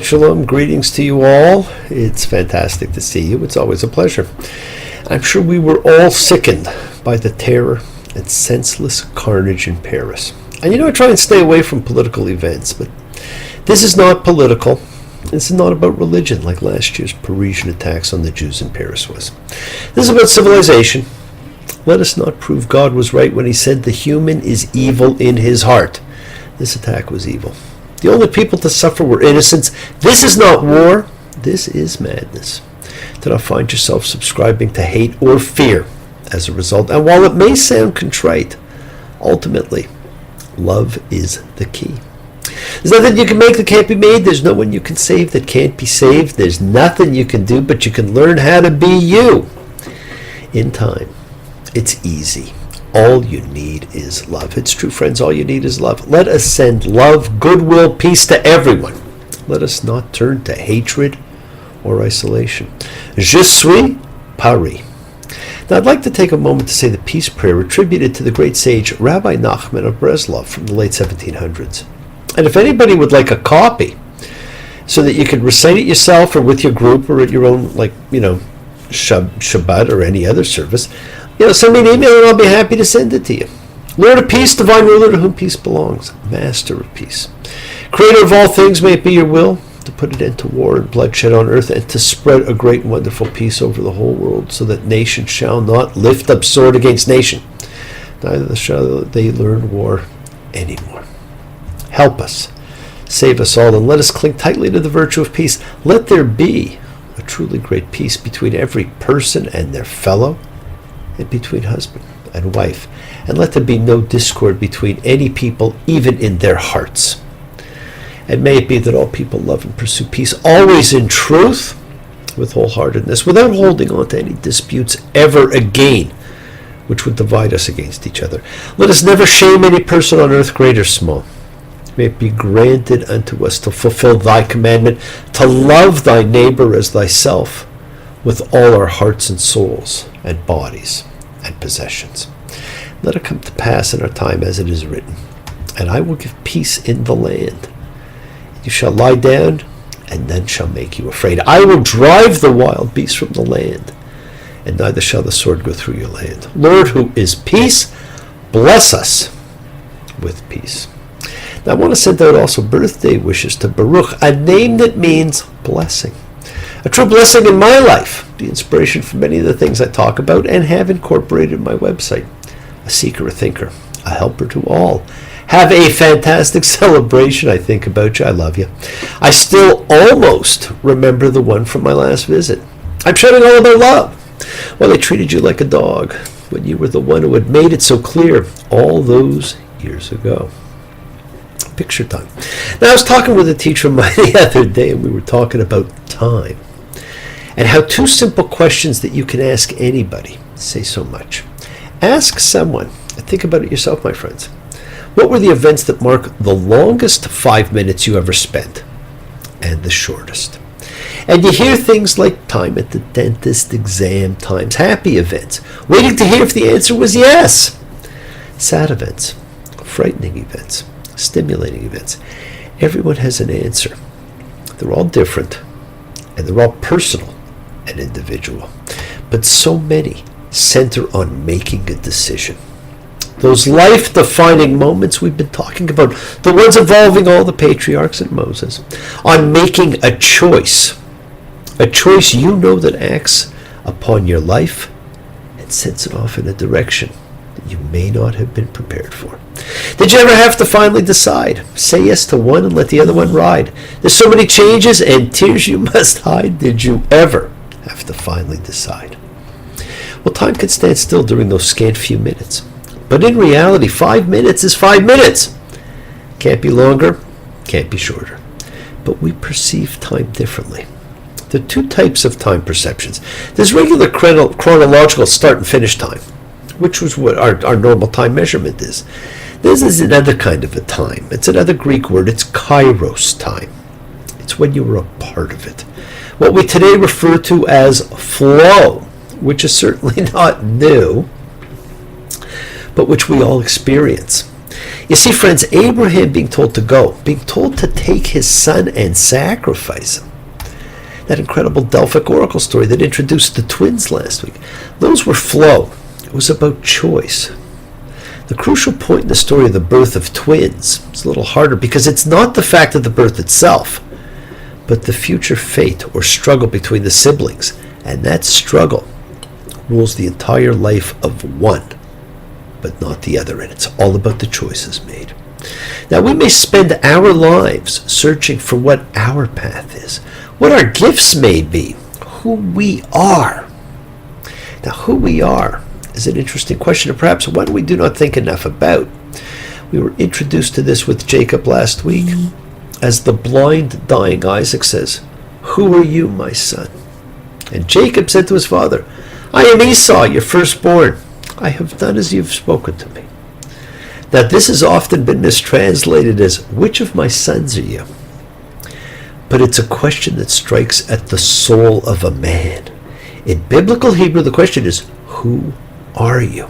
Shalom, greetings to you all. It's fantastic to see you. It's always a pleasure. I'm sure we were all sickened by the terror and senseless carnage in Paris. And I try and stay away from political events, but this is not political. This is not about religion like last year's Parisian attacks on the Jews in Paris was. This is about civilization. Let us not prove God was right when he said the human is evil in his heart. This attack was evil. The only people to suffer were innocents. This is not war. This is madness. Do not find yourself subscribing to hate or fear as a result. And while it may sound contrite, ultimately, love is the key. There's nothing you can make that can't be made. There's no one you can save that can't be saved. There's nothing you can do, but you can learn how to be you. In time, it's easy. All you need is love. It's true, friends. All you need is love. Let us send love, goodwill, peace to everyone. Let us not turn to hatred or isolation. Je suis Paris. Now, I'd like to take a moment to say the peace prayer attributed to the great sage Rabbi Nachman of Breslov from the late 1700s. And if anybody would like a copy so that you could recite it yourself or with your group or at your own, Shabbat or any other service, send me an email and I'll be happy to send it to you. Lord of peace, divine ruler to whom peace belongs, master of peace. Creator of all things, may it be your will to put an end to war and bloodshed on earth and to spread a great and wonderful peace over the whole world so that nation shall not lift up sword against nation, neither shall they learn war anymore. Help us, save us all, and let us cling tightly to the virtue of peace. Let there be a truly great peace between every person and their fellow, and between husband and wife, and let there be no discord between any people, even in their hearts. And may it be that all people love and pursue peace, always in truth, with wholeheartedness, without holding on to any disputes ever again, which would divide us against each other. Let us never shame any person on earth, great or small. May it be granted unto us to fulfill thy commandment, to love thy neighbor as thyself, with all our hearts and souls and bodies and possessions. Let it come to pass in our time as it is written, and I will give peace in the land. You shall lie down, and none shall make you afraid. I will drive the wild beasts from the land, and neither shall the sword go through your land. Lord, who is peace, bless us with peace. Now I want to send out also birthday wishes to Baruch, a name that means blessing. A true blessing in my life, the inspiration for many of the things I talk about and have incorporated in my website. A seeker, a thinker, a helper to all. Have a fantastic celebration. I think about you. I love you. I still almost remember the one from my last visit. I'm shouting all about love. Well, they treated you like a dog when you were the one who had made it so clear all those years ago. Picture time. Now, I was talking with a teacher of mine the other day, and we were talking about time. And how two simple questions that you can ask anybody say so much. Ask someone, and think about it yourself, my friends. What were the events that mark the longest 5 minutes you ever spent? And the shortest. And you hear things like time at the dentist, exam times, happy events, waiting to hear if the answer was yes. Sad events, frightening events, stimulating events. Everyone has an answer. They're all different, and they're all personal and individual. But so many center on making a decision. Those life-defining moments we've been talking about, the ones involving all the patriarchs and Moses, on making a choice you know that acts upon your life and sets it off in a direction that you may not have been prepared for. Did you ever have to finally decide? Say yes to one and let the other one ride. There's so many changes and tears you must hide. Did you ever have to finally decide? Well, time can stand still during those scant few minutes. But in reality, 5 minutes is 5 minutes. Can't be longer, can't be shorter. But we perceive time differently. There are two types of time perceptions. There's regular chronological start and finish time, which was what our normal time measurement is. This is another kind of a time. It's another Greek word. It's kairos time. It's when you were a part of it. What we today refer to as flow, which is certainly not new, but which we all experience. You see, friends, Abraham being told to go, being told to take his son and sacrifice him. That incredible Delphic oracle story that introduced the twins last week. Those were flow. It was about choice. The crucial point in the story of the birth of twins is a little harder because it's not the fact of the birth itself, but the future fate or struggle between the siblings. And that struggle rules the entire life of one, but not the other. And it's all about the choices made. Now, we may spend our lives searching for what our path is, what our gifts may be, who we are. Now, who we are is an interesting question, and perhaps one we do not think enough about. We were introduced to this with Jacob last week, as the blind, dying Isaac says, "Who are you, my son?" And Jacob said to his father, "I am Esau, your firstborn. I have done as you have spoken to me." Now, this has often been mistranslated as, "Which of my sons are you?" But it's a question that strikes at the soul of a man. In biblical Hebrew, the question is, who are you?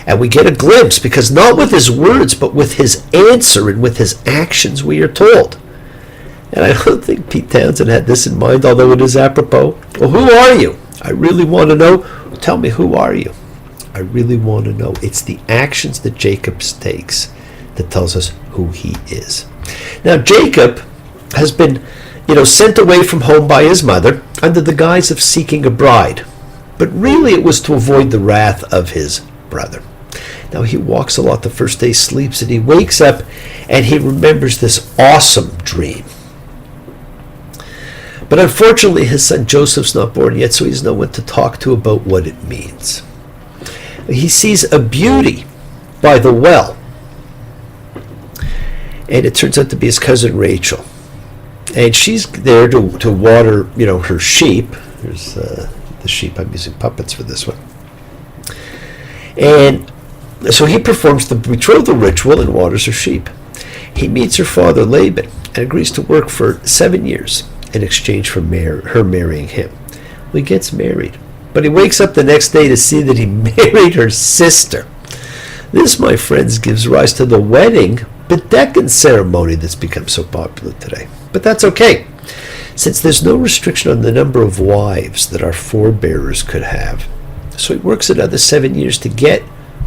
And we get a glimpse, because not with his words, but with his answer and with his actions, we are told. And I don't think Pete Townsend had this in mind, although it is apropos. Well, who are you? I really want to know. Tell me, who are you? I really want to know. It's the actions that Jacob takes that tells us who he is. Now, Jacob has been, sent away from home by his mother under the guise of seeking a bride. But really it was to avoid the wrath of his brother. Now, he walks a lot the first day, sleeps, and he wakes up and he remembers this awesome dream. But unfortunately, his son Joseph's not born yet, so he has no one to talk to about what it means. He sees a beauty by the well, and it turns out to be his cousin Rachel. And she's there to water, her sheep. Here's the sheep. I'm using puppets for this one. And so he performs the betrothal ritual and waters her sheep. He meets her father Laban and agrees to work for 7 years in exchange for her marrying him. Well, he gets married, but he wakes up the next day to see that he married her sister. This, my friends, gives rise to the wedding bedecking ceremony that's become so popular today. But that's okay, since there's no restriction on the number of wives that our forebears could have. So he works another 7 years to get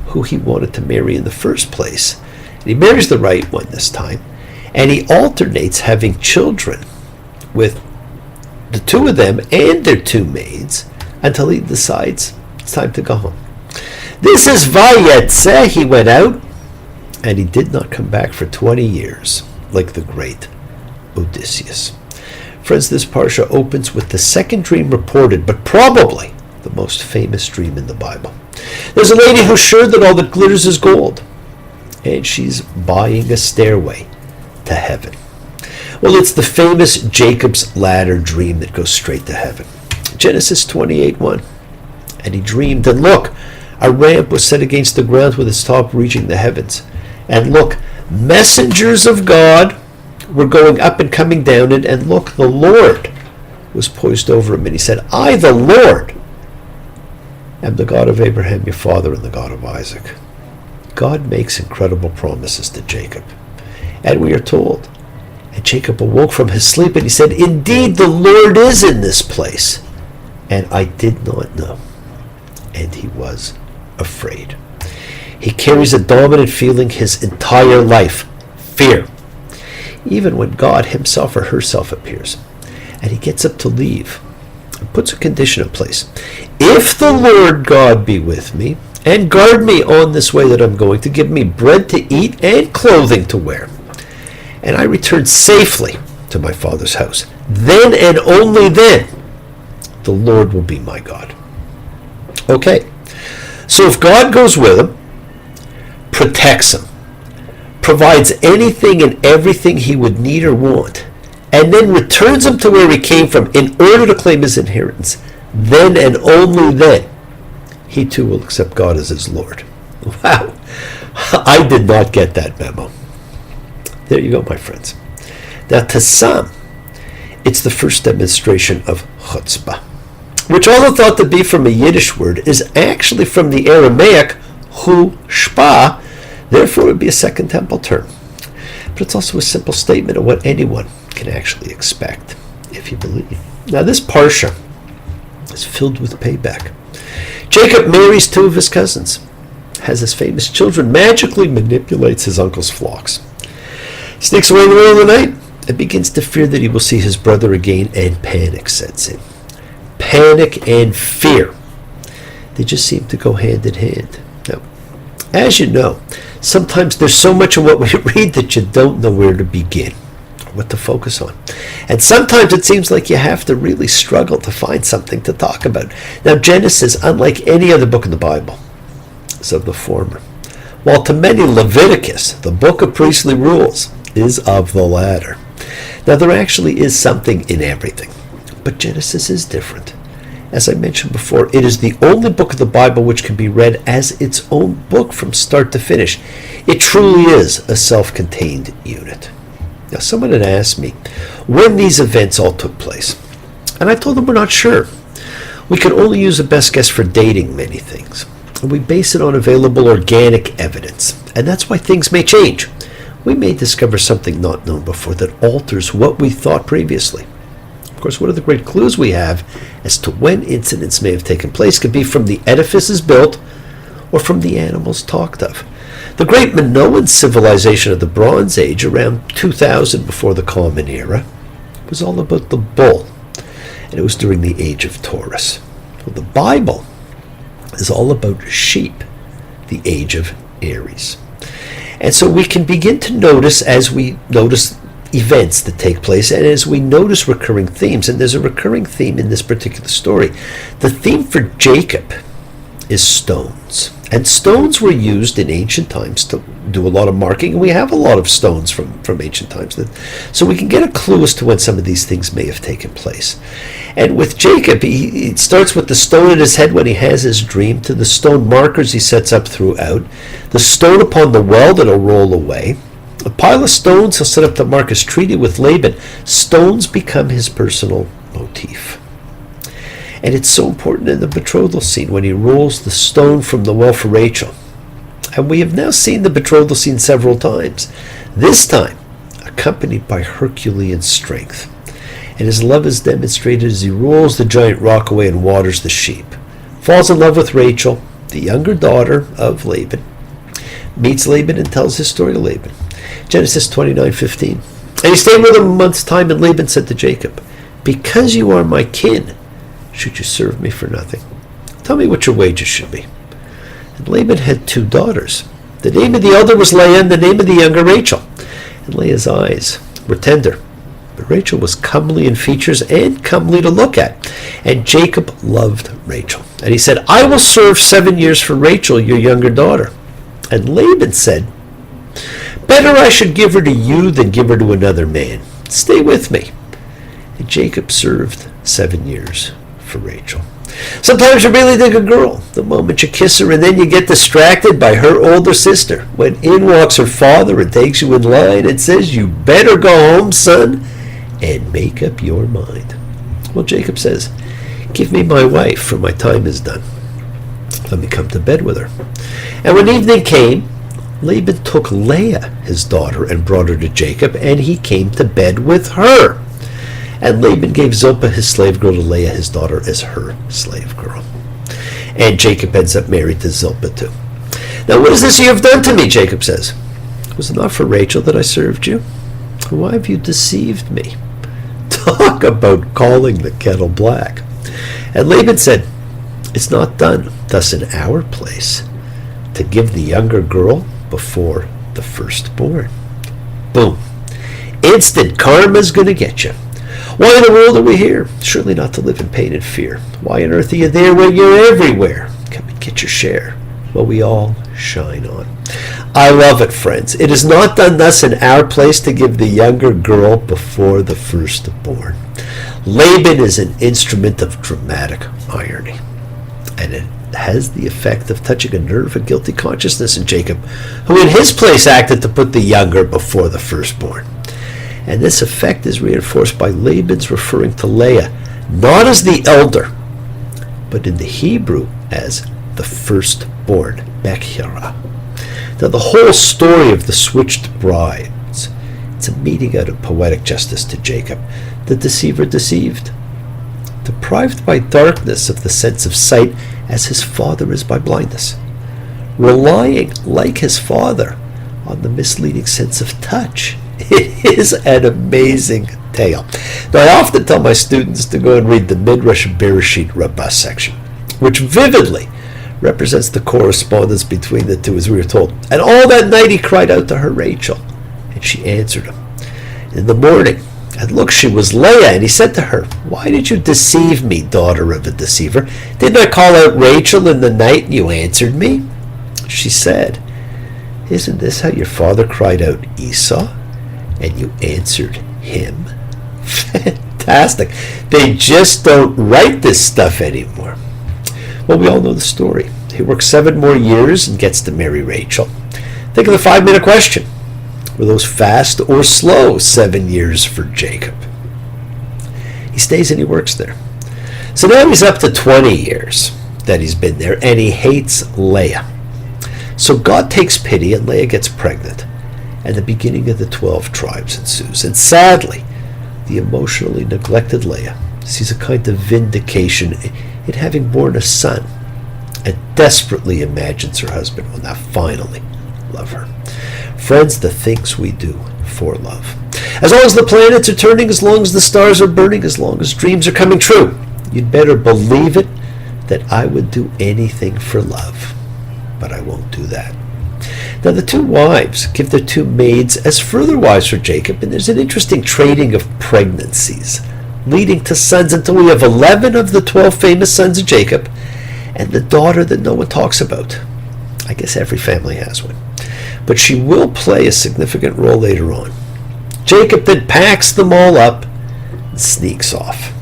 who he wanted to marry in the first place. And he marries the right one this time, and he alternates having children with the two of them and their two maids until he decides it's time to go home. This is Vayetze. He went out, and he did not come back for 20 years, like the great Odysseus. Friends, this parsha opens with the second dream reported, but probably the most famous dream in the Bible. There's a lady who's sure that all that glitters is gold, and she's buying a stairway to heaven. Well, it's the famous Jacob's ladder dream that goes straight to heaven. Genesis 28:1. And he dreamed, and look, a ramp was set against the ground with its top reaching the heavens. And look, messengers of God were going up and coming down it, and look, the Lord was poised over him. And he said, I, the Lord, am the God of Abraham, your father, and the God of Isaac. God makes incredible promises to Jacob. And we are told, and Jacob awoke from his sleep, and he said, indeed, the Lord is in this place. And I did not know. And he was afraid. He carries a dominant feeling his entire life, fear. Even when God himself or herself appears. And he gets up to leave and puts a condition in place. If the Lord God be with me and guard me on this way that I'm going, to give me bread to eat and clothing to wear, and I return safely to my father's house, then and only then the Lord will be my God. Okay, so if God goes with him, protects him, provides anything and everything he would need or want, and then returns him to where he came from in order to claim his inheritance, then and only then he too will accept God as his Lord. Wow, I did not get that memo. There you go, my friends. Now, to some, it's the first demonstration of chutzpah, which, although thought to be from a Yiddish word, is actually from the Aramaic hu shpa, Therefore, it would be a second temple term. But it's also a simple statement of what anyone can actually expect, if you believe. Now, this Parsha is filled with payback. Jacob marries two of his cousins, has his famous children, magically manipulates his uncle's flocks, sneaks away in the middle of the night, and begins to fear that he will see his brother again, and panic sets in. Panic and fear. They just seem to go hand in hand. Now, as you know, sometimes there's so much of what we read that you don't know where to begin, what to focus on. And sometimes it seems like you have to really struggle to find something to talk about. Now, Genesis, unlike any other book in the Bible, is of the former, while to many Leviticus, the book of priestly rules, is of the latter. Now, there actually is something in everything, but Genesis is different. As I mentioned before, it is the only book of the Bible which can be read as its own book from start to finish. It truly is a self-contained unit. Now, someone had asked me when these events all took place, and I told them we're not sure. We can only use a best guess for dating many things, and we base it on available organic evidence, and that's why things may change. We may discover something not known before that alters what we thought previously. Of course, one of the great clues we have as to when incidents may have taken place could be from the edifices built or from the animals talked of. The great Minoan civilization of the Bronze Age, around 2000 before the Common Era, was all about the bull, and it was during the age of Taurus. Well, the Bible is all about sheep, the age of Aries. And so we can begin to notice, as we notice events that take place, and as we notice recurring themes, and there's a recurring theme in this particular story. The theme for Jacob is stones. And stones were used in ancient times to do a lot of marking, and we have a lot of stones from ancient times. So we can get a clue as to when some of these things may have taken place. And with Jacob, it starts with the stone in his head when he has his dream, to the stone markers he sets up throughout, the stone upon the well that'll roll away, a pile of stones he'll set up to mark his treaty with Laban. Stones become his personal motif. And it's so important in the betrothal scene when he rolls the stone from the well for Rachel. And we have now seen the betrothal scene several times, this time accompanied by Herculean strength. And his love is demonstrated as he rolls the giant rock away and waters the sheep. Falls in love with Rachel, the younger daughter of Laban. Meets Laban and tells his story to Laban. Genesis 29:15. And he stayed with him a month's time, and Laban said to Jacob, "Because you are my kin, should you serve me for nothing? Tell me what your wages should be." And Laban had two daughters. The name of the elder was Leah, and the name of the younger Rachel. And Leah's eyes were tender, but Rachel was comely in features and comely to look at. And Jacob loved Rachel. And he said, "I will serve 7 years for Rachel, your younger daughter." And Laban said, "Better I should give her to you than give her to another man. Stay with me." And Jacob served 7 years for Rachel. Sometimes you really dig a girl the moment you kiss her, and then you get distracted by her older sister, when in walks her father and takes you in line and says, "You better go home, son, and make up your mind." Well, Jacob says, "Give me my wife, for my time is done. Let me come to bed with her." And when evening came, Laban took Leah, his daughter, and brought her to Jacob, and he came to bed with her. And Laban gave Zilpah, his slave girl, to Leah, his daughter, as her slave girl. And Jacob ends up married to Zilpah too. "Now what is this you have done to me?" Jacob says. "Was it not for Rachel that I served you? Why have you deceived me?" Talk about calling the kettle black. And Laban said, "It's not done thus in our place, to give the younger girl before the firstborn." Boom. Instant karma's going to get you. Why in the world are we here? Surely not to live in pain and fear. Why on earth are you there when you're everywhere? Come and get your share while we all shine on. I love it, friends. It is not done thus in our place, to give the younger girl before the firstborn. Laban is an instrument of dramatic irony, and it has the effect of touching a nerve of guilty consciousness in Jacob, who in his place acted to put the younger before the firstborn. And this effect is reinforced by Laban's referring to Leah not as the elder, but in the Hebrew as the firstborn, Bechira. Now, the whole story of the switched brides, it's a meting out of poetic justice to Jacob, the deceiver deceived, deprived by darkness of the sense of sight as his father is by blindness, relying, like his father, on the misleading sense of touch. It is an amazing tale. Now, I often tell my students to go and read the Midrash Bereshit Rabbah section, which vividly represents the correspondence between the two, as we were told. And all that night he cried out to her, Rachel, and she answered him. In the morning, and look, she was Leah, and he said to her, why did you deceive me, daughter of a deceiver? Didn't I call out Rachel in the night, and you answered me? She said, isn't this how your father cried out Esau, and you answered him? Fantastic. They just don't write this stuff anymore. Well, we all know the story. He works 7 more years and gets to marry Rachel. Think of the 5-minute question. Were those fast or slow 7 years for Jacob? He stays and he works there. So now he's up to 20 years that he's been there, and he hates Leah. So God takes pity, and Leah gets pregnant, and the beginning of the 12 tribes ensues. And sadly, the emotionally neglected Leah sees a kind of vindication in having borne a son, and desperately imagines her husband will now finally love her. Friends, the things we do for love. As long as the planets are turning, as long as the stars are burning, as long as dreams are coming true, you'd better believe it that I would do anything for love. But I won't do that. Now, the 2 wives give their 2 maids as further wives for Jacob, and there's an interesting trading of pregnancies, leading to sons until we have 11 of the 12 famous sons of Jacob, and the daughter that no one talks about. I guess every family has one. But she will play a significant role later on. Jacob then packs them all up and sneaks off.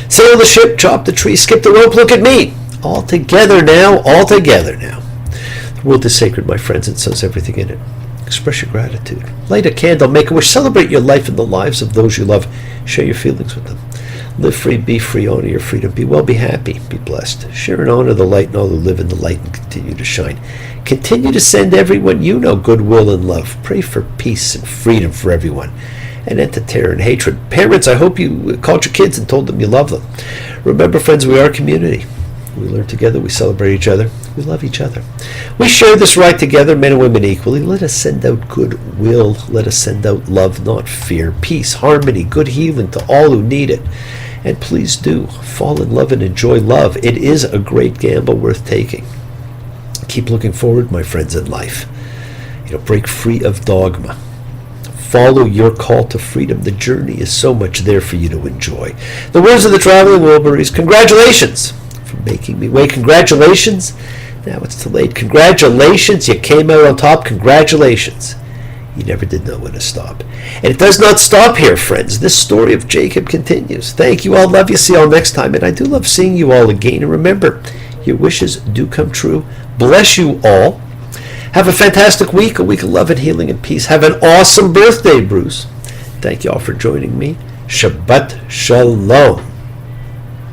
Sail the ship, chop the tree, skip the rope, look at me. All together now, all together now. The world is sacred, my friends, and so is everything in it. Express your gratitude. Light a candle, make a wish, celebrate your life and the lives of those you love. Share your feelings with them. Live free, be free, honor your freedom. Be well, be happy, be blessed. Share and honor the light and all who live in the light and continue to shine. Continue to send everyone you know goodwill and love. Pray for peace and freedom for everyone, and end to terror and hatred. Parents, I hope you called your kids and told them you love them. Remember, friends, we are a community. We learn together, we celebrate each other, we love each other. We share this right together, men and women equally. Let us send out goodwill. Let us send out love, not fear. Peace, harmony, good healing to all who need it. And please do fall in love and enjoy love. It is a great gamble worth taking. Keep looking forward, my friends, in life. Break free of dogma. Follow your call to freedom. The journey is so much there for you to enjoy. The words of the traveling Wilburys: congratulations for making me wait. Congratulations. Now it's too late. Congratulations. You came out on top. Congratulations. You never did know when to stop. And it does not stop here, friends. This story of Jacob continues. Thank you all. Love you. See you all next time. And I do love seeing you all again. And remember, your wishes do come true. Bless you all. Have a fantastic week, a week of love and healing and peace. Have an awesome birthday, Bruce. Thank you all for joining me. Shabbat Shalom.